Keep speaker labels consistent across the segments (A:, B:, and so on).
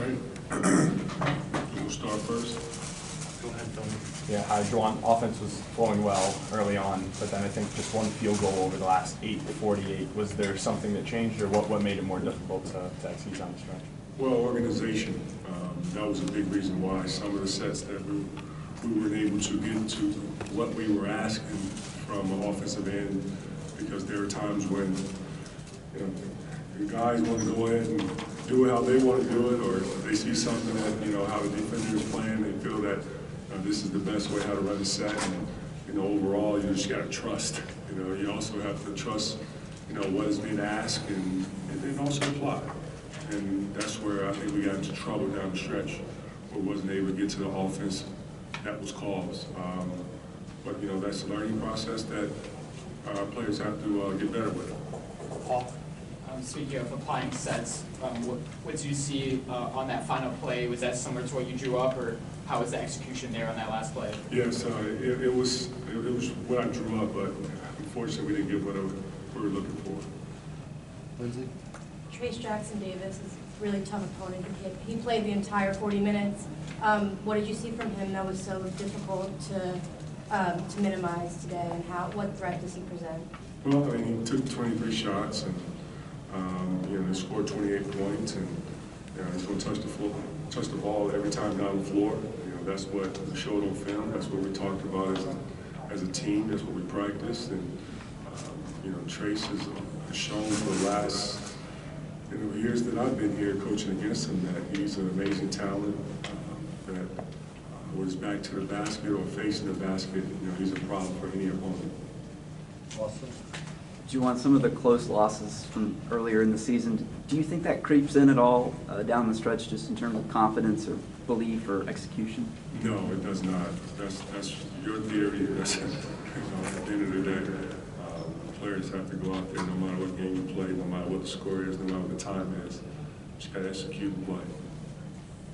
A: right. We'll start first.
B: Go ahead, Tony.
C: Yeah, Juwan, offense was flowing well early on, but then I think just one field goal over the last 8 to 48. Was there something that changed, or what made it more difficult to execute on the stretch?
A: Well, organization. That was a big reason why some of the sets that we weren't able to get to what we were asking from an offensive end, because there are times when the guys want to go ahead and do it how they want to do it, or they see something that, how the defender is playing, they feel that this is the best way how to run a set, and, overall, you just got to trust. You also have to trust, what is being asked, and then also apply. And that's where I think we got into trouble down the stretch, where we wasn't able to get to the offense that was caused. But, that's a learning process that our players have to get better with.
B: Paul?
D: Speaking of applying sets, what did you see on that final play? Was that similar to what you drew up, or how was the execution there on that last play?
A: Yes, it was what I drew up, but unfortunately we didn't get what we were looking for.
B: Lindsay?
E: Trace Jackson Davis is a really tough opponent. He played the entire 40 minutes. What did you see from him that was so difficult to minimize today, and what threat does he present?
A: Well, he took 23 shots, and he scored 28 points, and he's going to touch the ball every time down the floor. That's what we showed on film. That's what we talked about as a team. That's what we practiced, and Trace has shown for the last years that I've been here coaching against him that he's an amazing talent. That when he's back to the basket or facing the basket, he's a problem for any opponent.
B: Awesome.
F: Do you want some of the close losses from earlier in the season? Do you think that creeps in at all down the stretch, just in terms of confidence or belief or execution?
A: No, it does not. That's your theory. That's, at the end of the day, players have to go out there no matter what game you play, no matter what the score is, no matter what the time is. Just got to execute and play.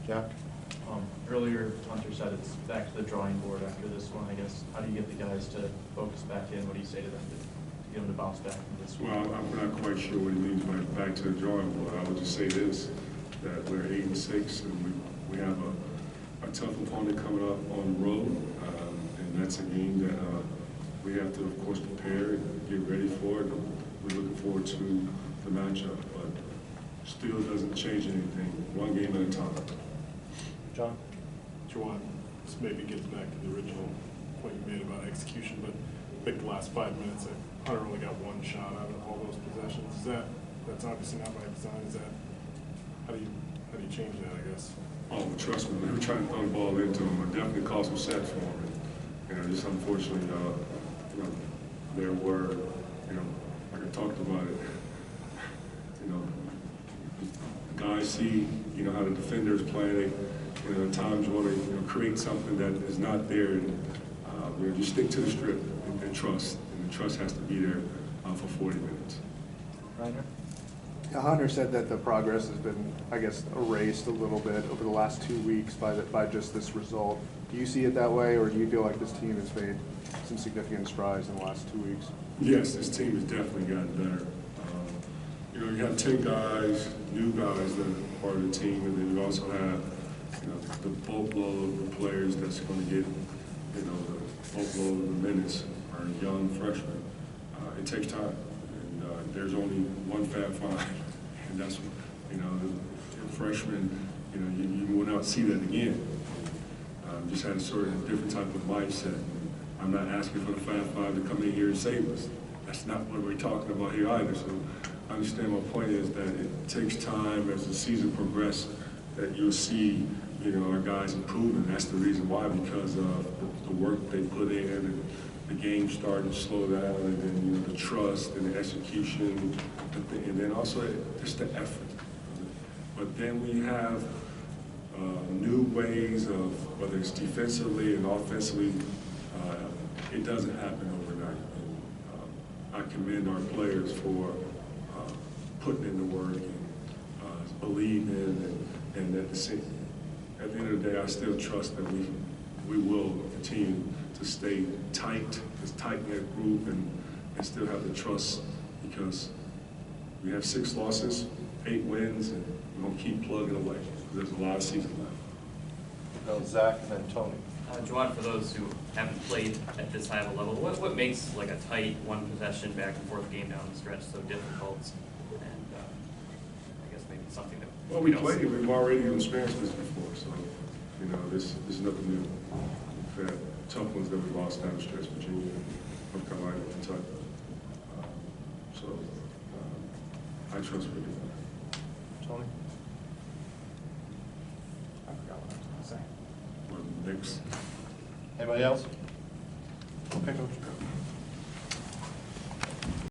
B: Jack?
G: Earlier, Hunter said it's back to the drawing board after this one, I guess. How do you get the guys to focus back in? What do you say to them to get them to bounce back from this one?
A: Well, I'm not quite sure what he means by back to the drawing board. I would just say this, that we're 8-6, and we have a tough opponent coming up on the road, and that's a game that we have to, of course, prepare and get ready for it. We're looking forward to the matchup, but still doesn't change anything. One game at a time.
B: John?
H: Juwan, this maybe gets back to the original point you made about execution, but I think the last 5 minutes, Hunter only got one shot out of all those possessions. That's obviously not by design. How do you change that, I guess?
A: Oh, trust me, we were trying to throw the ball into him. It definitely caused some sets for him. Just unfortunately, there were, like I talked about it, guys see, how the defenders play. At times want to create something that is not there, and just stick to the strip and trust. And the trust has to be there for 40 minutes.
B: Reiner?
I: Hunter said that the progress has been, I guess, erased a little bit over the last 2 weeks by just this result. Do you see it that way, or do you feel like this team has made some significant strides in the last 2 weeks?
A: Yes, this team has definitely gotten better. You have 10 guys, new guys that are part of the team, and then you also have the boatload of players that's going to get, the boatload of the minutes are young freshmen. It takes time, and there's only one Fab Five, and that's, the freshmen, you will not see that again. Just had a sort of different type of mindset. I'm not asking for the Fab Five to come in here and save us. That's not what we're talking about here either. So I understand my point is that it takes time as the season progresses that you'll see our guys improving. That's the reason why, because of the work they put in, and the game starting to slow down, and then the trust and the execution, and then also just the effort. But then we have new ways of, whether it's defensively and offensively, it doesn't happen overnight. And, I commend our players for putting in the work and believing, and at the end of the day, I still trust that we will continue to stay tight, this tight-knit group, and still have the trust, because we have 6 losses, 8 wins, and we're going to keep plugging away. There's a lot of season left.
B: Go Zach and then Tony.
J: Juwan, for those who haven't played at this high of a level, what makes like a tight one possession back and forth game down the stretch so difficult? And I guess maybe something that
A: Well, we played it. We've already experienced this before, so this is nothing new. We've had tough ones that we lost down the stretch, Virginia, North Carolina, Kentucky. I trust what we
B: Tony?
C: I forgot what I was gonna say.
A: Next.
B: Anybody else? Okay, Coach.